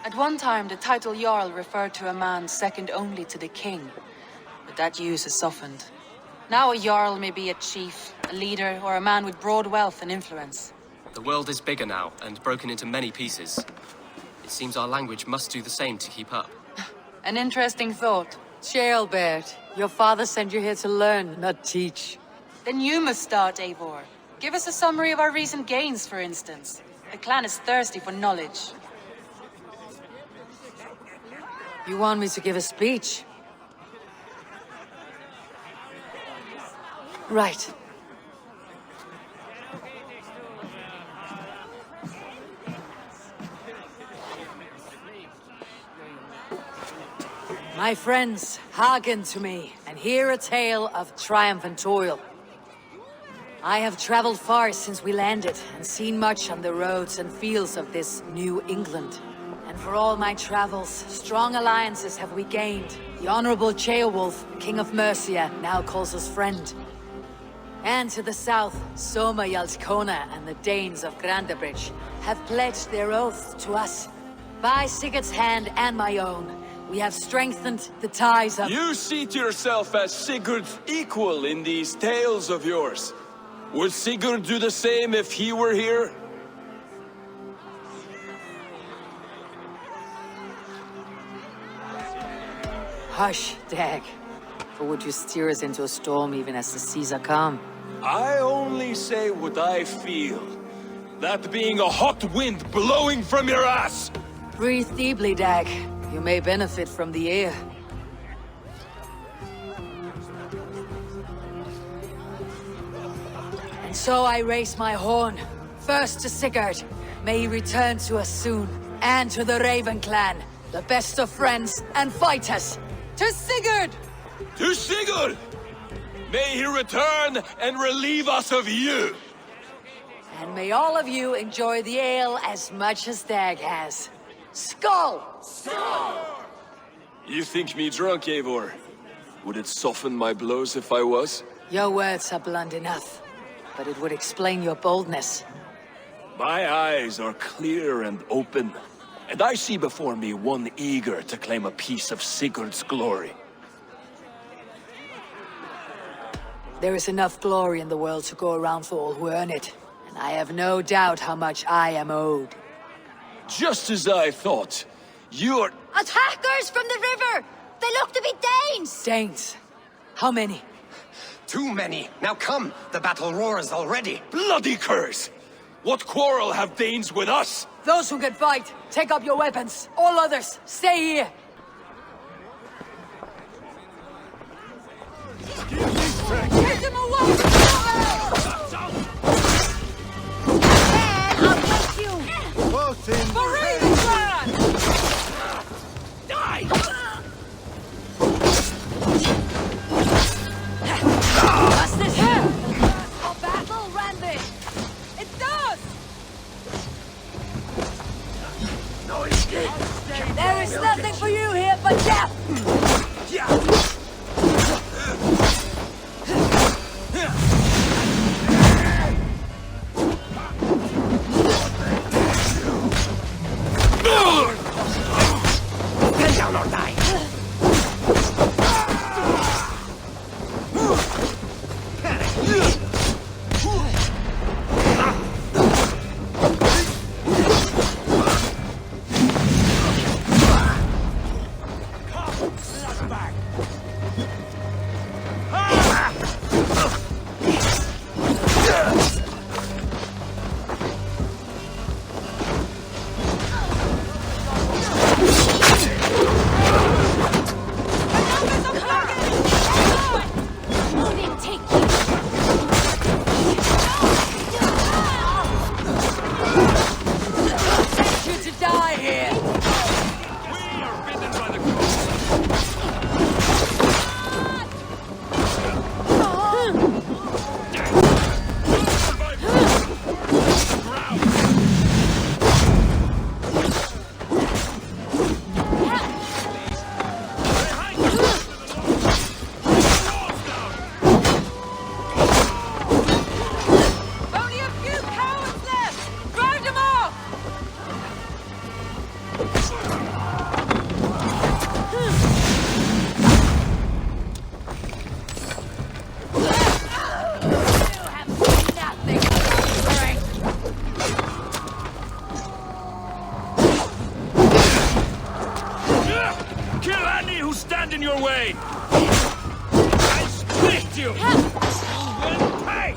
At one time, the title Jarl referred to a man second only to the king. But that use has softened. Now a Jarl may be a chief, a leader, or a man with broad wealth and influence. The world is bigger now, and broken into many pieces. It seems our language must do the same to keep up. An interesting thought. Jailbird, your father sent you here to learn, not teach. Then you must start, Eivor. Give us a summary of our recent gains, for instance. The clan is thirsty for knowledge. You want me to give a speech? Right. My friends, hearken to me, and hear a tale of triumph and toil. I have traveled far since we landed, and seen much on the roads and fields of this New England. And for all my travels, strong alliances have we gained. The Honorable Ceolwulf, King of Mercia, now calls us friend. And to the south, Soma Yalskona and the Danes of Grandebridge have pledged their oath to us. By Sigurd's hand and my own, we have strengthened the ties of— You seat yourself as Sigurd's equal in these tales of yours. Would Sigurd do the same if he were here? Hush, Dag. For would you steer us into a storm even as the seas are calm? I only say what I feel. That being a hot wind blowing from your ass! Breathe deeply, Dag. You may benefit from the air. And so I raise my horn. First to Sigurd. May he return to us soon. And to the Raven clan, the best of friends and fighters. To Sigurd! To Sigurd! May he return and relieve us of you! And may all of you enjoy the ale as much as Dag has. Skull! You think me drunk, Eivor? Would it soften my blows if I was? Your words are blunt enough, but it would explain your boldness. My eyes are clear and open, and I see before me one eager to claim a piece of Sigurd's glory. There is enough glory in the world to go around for all who earn it, and I have no doubt how much I am owed. Just as I thought. You're— Attackers from the river! They look to be Danes! Danes? How many? Too many. Now come, the battle roars already. bloody curse! What quarrel have Danes with us? Those who can fight, take up your weapons. All others, stay here. Take them away! I'll get you! Both in. For Raven clan! Die! Does this hurt? A battle ran this! It does! No escape! There is nothing for you here but death! Yeah! Get down or die. who stand in your way! I split you! You will pay!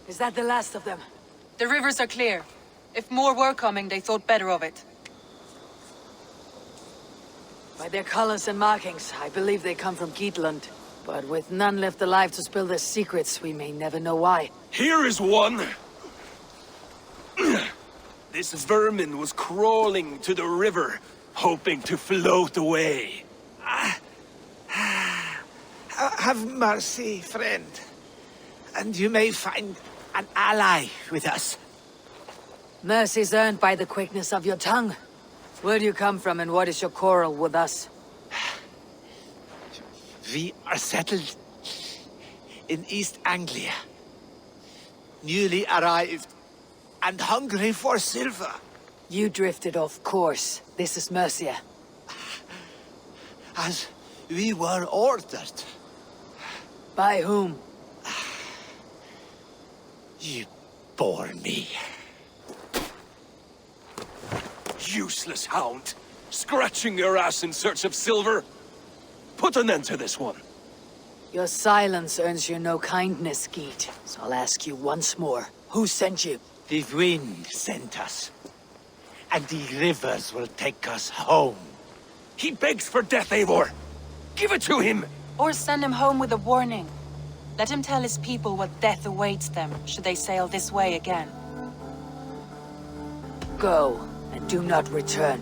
Is that the last of them? The rivers are clear. If more were coming, they thought better of it. By their colors and markings, I believe they come from Geatland. But with none left alive to spill their secrets, we may never know why. Here is one! This vermin was crawling to the river, hoping to float away. Have mercy, friend. And you may find an ally with us. Mercy's earned by the quickness of your tongue. Where do you come from and what is your quarrel with us? We are settled in East Anglia. Newly arrived and hungry for silver. You drifted off course. This is Mercia. As we were ordered. By whom? You bore me. Useless hound! Scratching your ass in search of silver! Put an end to this one! Your silence earns you no kindness, Geet. So I'll ask you once more. Who sent you? The wind sent us. And the rivers will take us home. He begs for death, Eivor! Give it to him! Or send him home with a warning. Let him tell his people what death awaits them, should they sail this way again. Go, and do not return.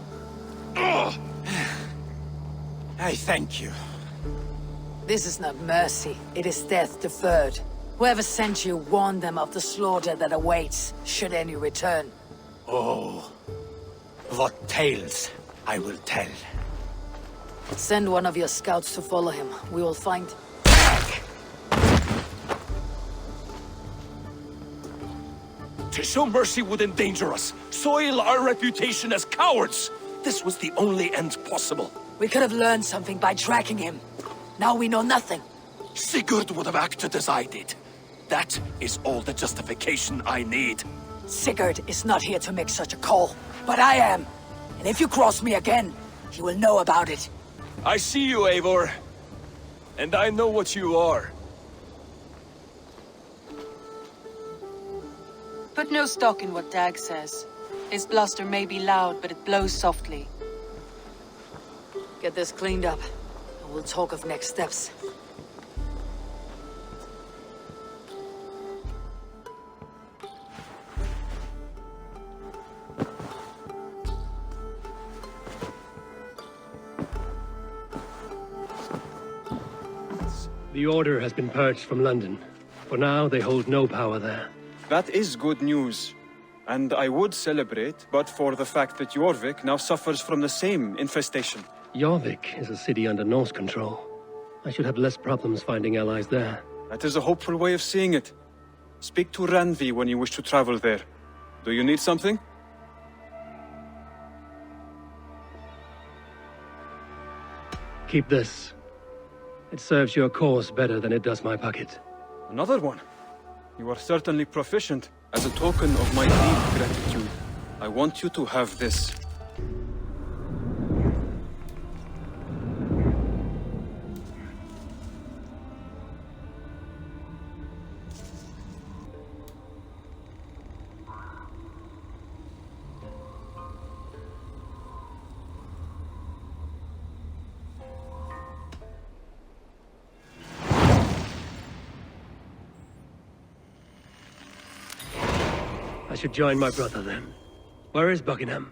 I thank you. This is not mercy, it is death deferred. Whoever sent you warned them of the slaughter that awaits, should any return. Oh, what tales I will tell. Send one of your scouts to follow him. We will find... To show mercy would endanger us, soil our reputation as cowards. This was the only end possible. We could have learned something by tracking him. Now we know nothing. Sigurd would have acted as I did. That is all the justification I need. Sigurd is not here to make such a call, but I am. And if you cross me again, he will know about it. I see you, Eivor. And I know what you are. Put no stock in what Dag says. His bluster may be loud, but it blows softly. Get this cleaned up, and we'll talk of next steps. The Order has been purged from London. For now, they hold no power there. That is good news. And I would celebrate, but for the fact that Jorvik now suffers from the same infestation. Jorvik is a city under Norse control. I should have less problems finding allies there. That is a hopeful way of seeing it. Speak to Randvi when you wish to travel there. Do you need something? Keep this. It serves your cause better than it does my pocket. Another one. You are certainly proficient. As a token of my deep gratitude, I want you to have this. I should join my brother then. Where is Buckingham?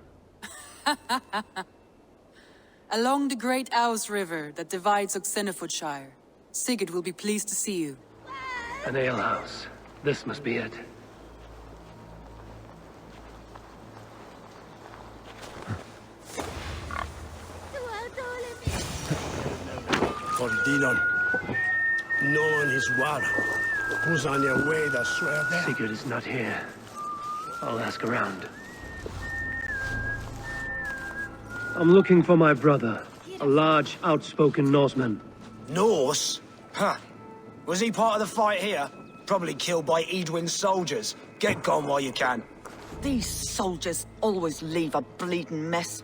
Along the great Ouse River that divides Oxenfordshire. Sigurd will be pleased to see you. An alehouse. This must be it. For Dinon, knowing his war, who's on your way to swear there? Sigurd is not here. I'll ask around. I'm looking for my brother, a large, outspoken Norseman. Norse? Huh. Was he part of the fight here? Probably killed by Edwin's soldiers. Get gone while you can. These soldiers always leave a bleeding mess.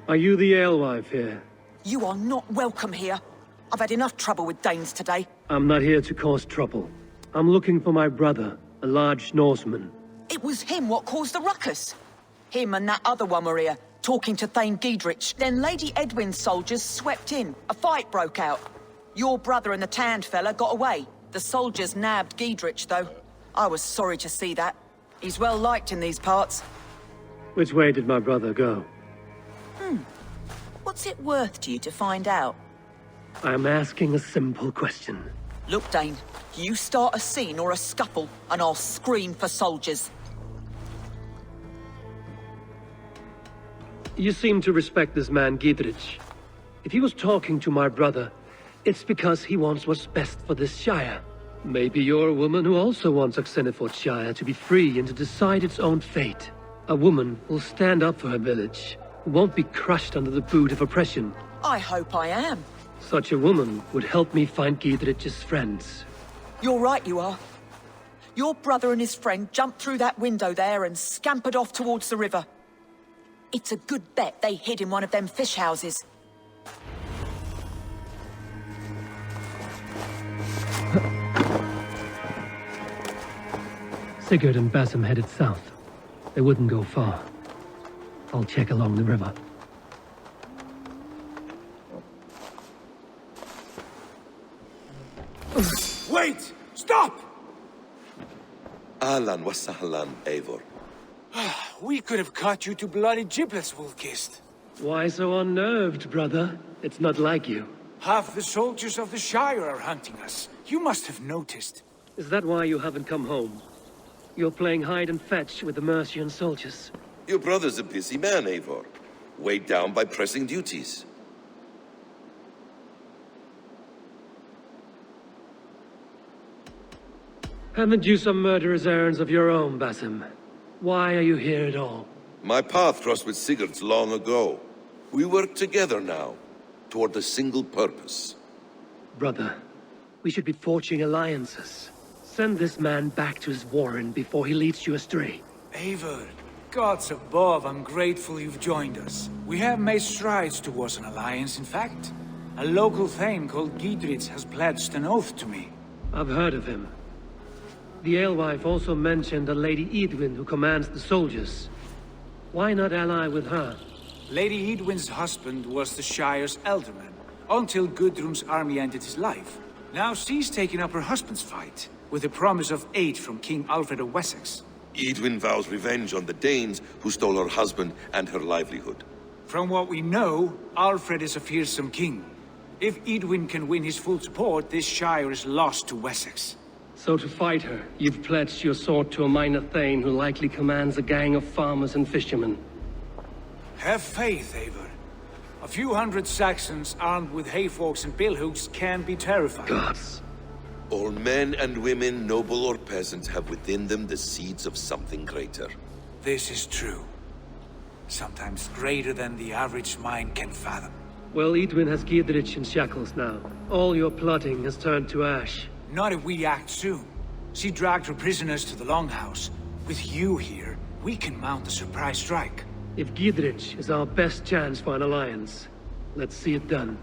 Are you the alewife here? You are not welcome here. I've had enough trouble with Danes today. I'm not here to cause trouble. I'm looking for my brother, a large Norseman. It was him what caused the ruckus. Him and that other one were here, talking to Thane Giedrich. Then Lady Edwin's soldiers swept in. A fight broke out. Your brother and the tanned fella got away. The soldiers nabbed Giedrich, though. I was sorry to see that. He's well liked in these parts. Which way did my brother go? What's it worth to you to find out? I'm asking a simple question. Look, Dane, you start a scene or a scuffle, and I'll scream for soldiers. You seem to respect this man, Giedrich. If he was talking to my brother, it's because he wants what's best for this Shire. Maybe you're a woman who also wants Shire to be free and to decide its own fate. A woman who'll stand up for her village, who won't be crushed under the boot of oppression. I hope I am. Such a woman would help me find Giedrich's friends. You're right, you are. Your brother and his friend jumped through that window there and scampered off towards the river. It's a good bet they hid in one of them fish houses. Sigurd and Basim headed south. They wouldn't go far. I'll check along the river. Wait! Stop! Ahlan wa sahlan, Eivor. We could have cut you to bloody giblets, Wolf-Kissed. Why so unnerved, brother? It's not like you. Half the soldiers of the Shire are hunting us. You must have noticed. Is that why you haven't come home? You're playing hide and fetch with the Mercian soldiers. Your brother's a busy man, Eivor. Weighed down by pressing duties. Haven't you some murderous errands of your own, Basim? Why are you here at all? My path crossed with Sigurd's long ago. We work together now, toward a single purpose. Brother, we should be forging alliances. Send this man back to his warren before he leads you astray. Eivor, gods above, I'm grateful you've joined us. We have made strides towards an alliance, in fact. A local thane called Giedrich has pledged an oath to me. I've heard of him. The alewife also mentioned a Lady Edwin who commands the soldiers. Why not ally with her? Lady Edwin's husband was the Shire's elderman, until Gudrun's army ended his life. Now she's taken up her husband's fight, with a promise of aid from King Alfred of Wessex. Edwin vows revenge on the Danes who stole her husband and her livelihood. From what we know, Alfred is a fearsome king. If Edwin can win his full support, this Shire is lost to Wessex. So to fight her, you've pledged your sword to a minor thane who likely commands a gang of farmers and fishermen. Have faith, Eivor. A few hundred Saxons armed with hayforks and billhooks can be terrifying. Gods. All men and women, noble or peasant, have within them the seeds of something greater. This is true. Sometimes greater than the average mind can fathom. Well, Edwin has Giedrich in shackles now. All your plotting has turned to ash. Not if we act soon. She dragged her prisoners to the Longhouse. With you here, we can mount a surprise strike. If Giedrich is our best chance for an alliance, let's see it done.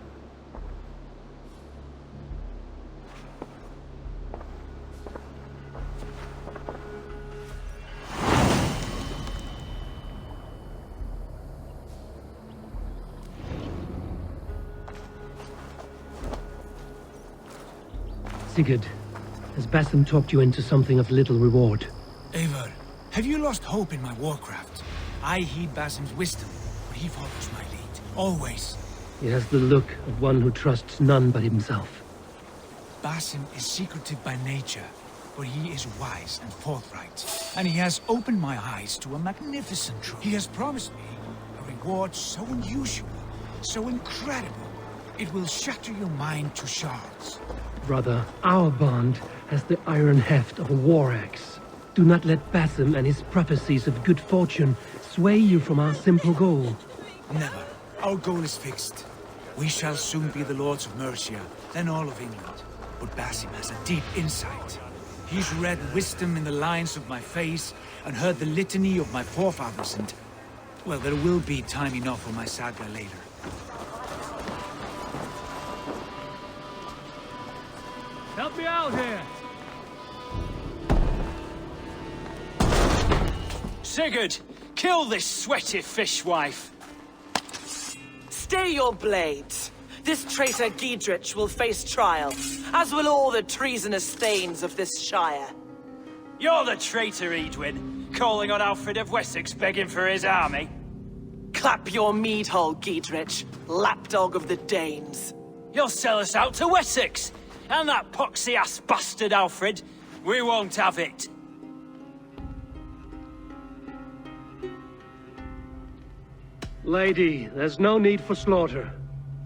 Sigurd, has Basim talked you into something of little reward? Eivor, have you lost hope in my warcraft? I heed Basim's wisdom, but he follows my lead, always. He has the look of one who trusts none but himself. Basim is secretive by nature, but he is wise and forthright. And he has opened my eyes to a magnificent truth. He has promised me a reward so unusual, so incredible, it will shatter your mind to shards. Brother, our bond has the iron heft of a war axe. Do not let Basim and his prophecies of good fortune sway you from our simple goal. Never. Our goal is fixed. We shall soon be the lords of Mercia, then all of England. But Basim has a deep insight. He's read wisdom in the lines of my face, and heard the litany of my forefathers, and... well, there will be time enough for my saga later. Help me out here! Sigurd, kill this sweaty fishwife! Stay your blades. This traitor Giedrich will face trial, as will all the treasonous thanes of this shire. You're the traitor, Edwin, calling on Alfred of Wessex begging for his army. Clap your mead hole, Giedrich, lapdog of the Danes. You'll sell us out to Wessex, and that poxy-ass bastard Alfred. We won't have it. Lady, there's no need for slaughter.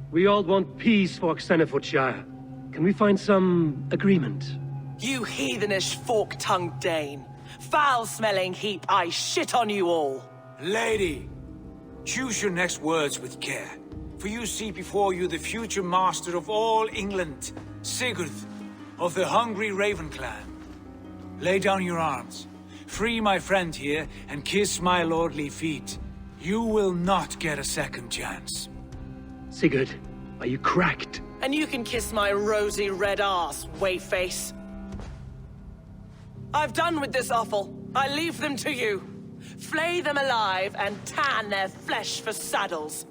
We all want peace for Xenofordshire. Can we find some agreement? You heathenish fork-tongued Dane. Foul-smelling heap, I shit on you all. Lady, choose your next words with care. For you see before you the future master of all England, Sigurd, of the hungry Raven clan. Lay down your arms. Free my friend here, and kiss my lordly feet. You will not get a second chance. Sigurd, are you cracked? And you can kiss my rosy red ass, wayface. I've done with this offal. I leave them to you. Flay them alive and tan their flesh for saddles.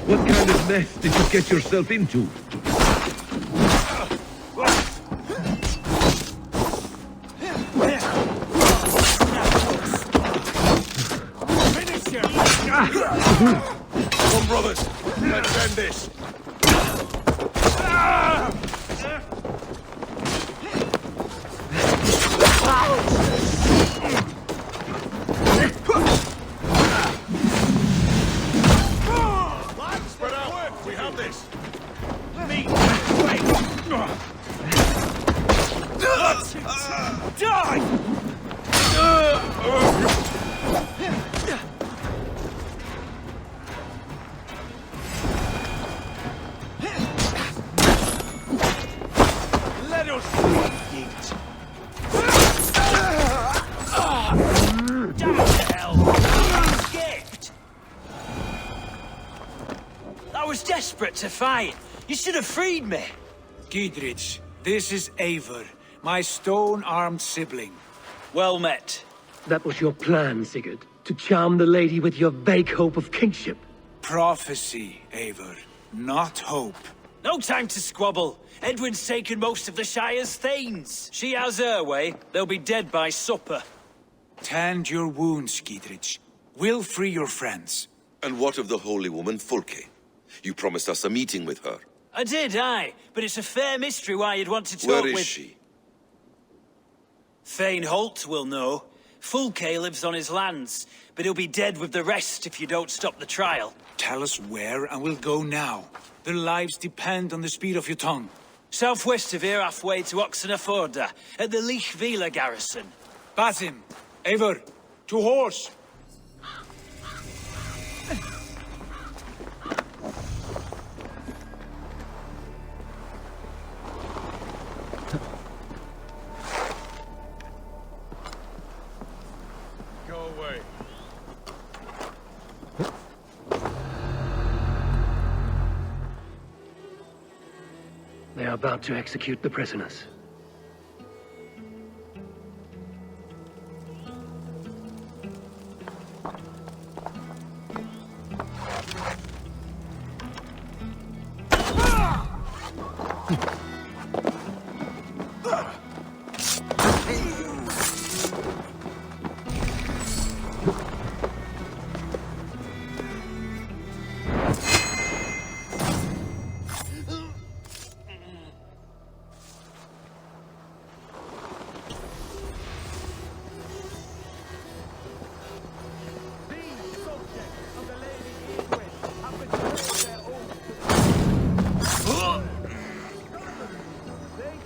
What kind of mess did you get yourself into? Come, brothers. Let's end this. Spread out. We have this. Me. Wait. Die! Let us eat. Damn the hell! You escaped! I was desperate to fight. You should have freed me. Giedrich, this is Eivor, my stone-armed sibling. Well met. That was your plan, Sigurd, to charm the lady with your vague hope of kingship. Prophecy, Eivor, not hope. No time to squabble. Edwin's taken most of the Shire's thanes. She has her way. They'll be dead by supper. Tend your wounds, Giedrich. We'll free your friends. And what of the holy woman Fulke? You promised us a meeting with her. I did, aye. But it's a fair mystery why you'd want to talk with... Where is she? Thane Holt will know. Fulke lives on his lands, but he'll be dead with the rest if you don't stop the trial. Tell us where, and we'll go now. Their lives depend on the speed of your tongue. Southwest of here, halfway to Oxenaforda, at the Lichvila garrison. Basim, Eivor, to horse! Go away. They are about to execute the prisoners.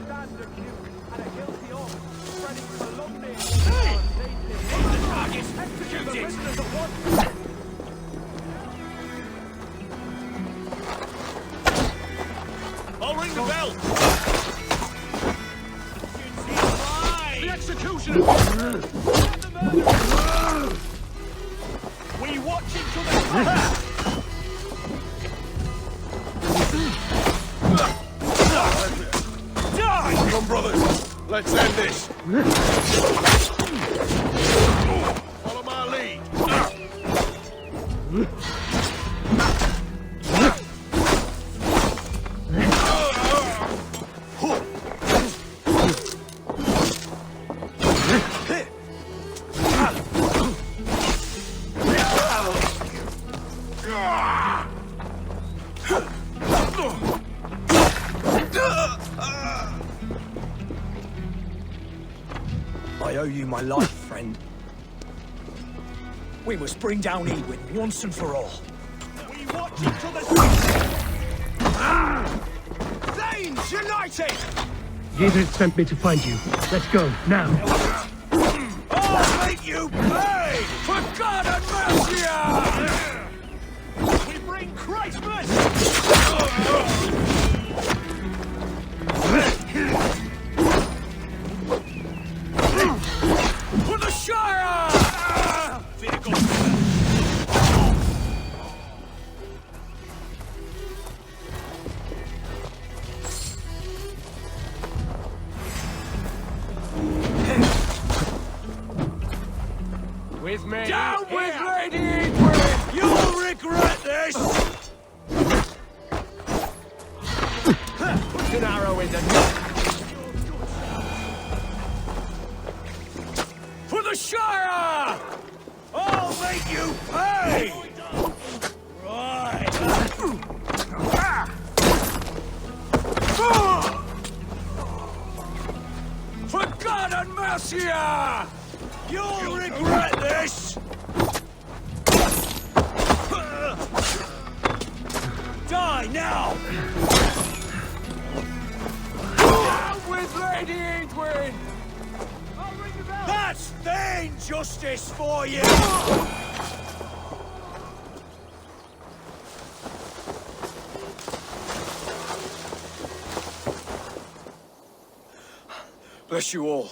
stands accused and a guilty oath spreading calumny. The target's executed! I'll ring the bell! The executioner! We watch him to the Die! Come, brothers. Let's end this. Follow my lead. I owe you my life, friend. We must bring down Edwin once and for all. We watch him to the Thanes united! Giedrich sent me to find you. Let's go, now. I'll make you pay! For God and mercy! We bring Christmas! For the Shire! With me! Down with Lady Edwin! You'll regret this! Put an arrow in the neck! For the Shire! I'll make you pay! Right! For God and mercy! You'll regret this! Die now! Down with Lady Edwin! That's Thane justice for you! Bless you all.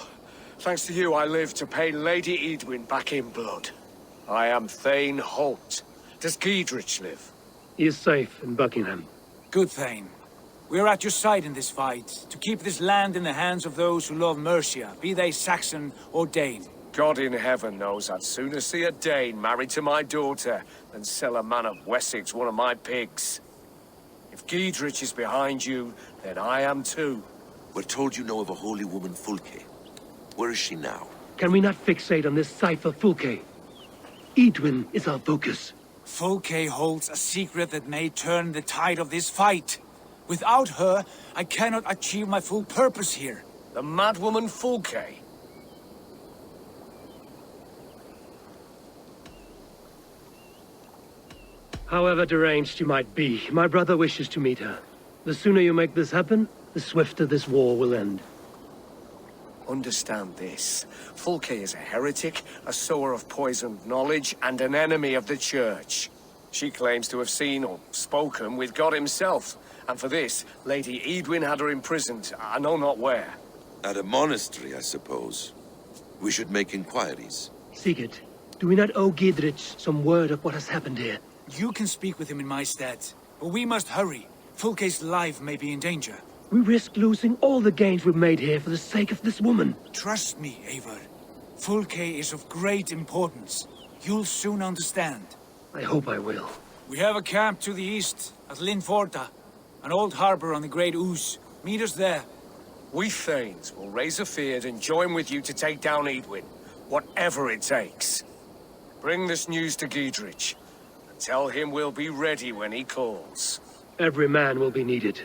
Thanks to you, I live to pay Lady Edwin back in blood. I am Thane Holt. Does Giedrich live? He is safe in Buckingham. Good, Thane. We're at your side in this fight, to keep this land in the hands of those who love Mercia, be they Saxon or Dane. God in heaven knows I'd sooner see a Dane married to my daughter than sell a man of Wessex one of my pigs. If Giedrich is behind you, then I am too. We're told you know of a holy woman, Fulke. Where is she now? Can we not fixate on this cipher, Fulke? Edwin is our focus. Fulke holds a secret that may turn the tide of this fight. Without her, I cannot achieve my full purpose here. The madwoman Fulke? However deranged you might be, my brother wishes to meet her. The sooner you make this happen, the swifter this war will end. Understand this. Fulke is a heretic, a sower of poisoned knowledge, and an enemy of the Church. She claims to have seen or spoken with God himself. And for this, Lady Edwin had her imprisoned, I know not where. At a monastery, I suppose. We should make inquiries. Sigurd, do we not owe Giedrich some word of what has happened here? You can speak with him in my stead, but we must hurry. Fulke's life may be in danger. We risk losing all the gains we've made here for the sake of this woman. Trust me, Eivor. Fulke is of great importance. You'll soon understand. I hope I will. We have a camp to the east, at Linforta. An old harbor on the Great Ouse. Meet us there. We Thanes will raise a feard and join with you to take down Edwin, whatever it takes. Bring this news to Giedrich, and tell him we'll be ready when he calls. Every man will be needed.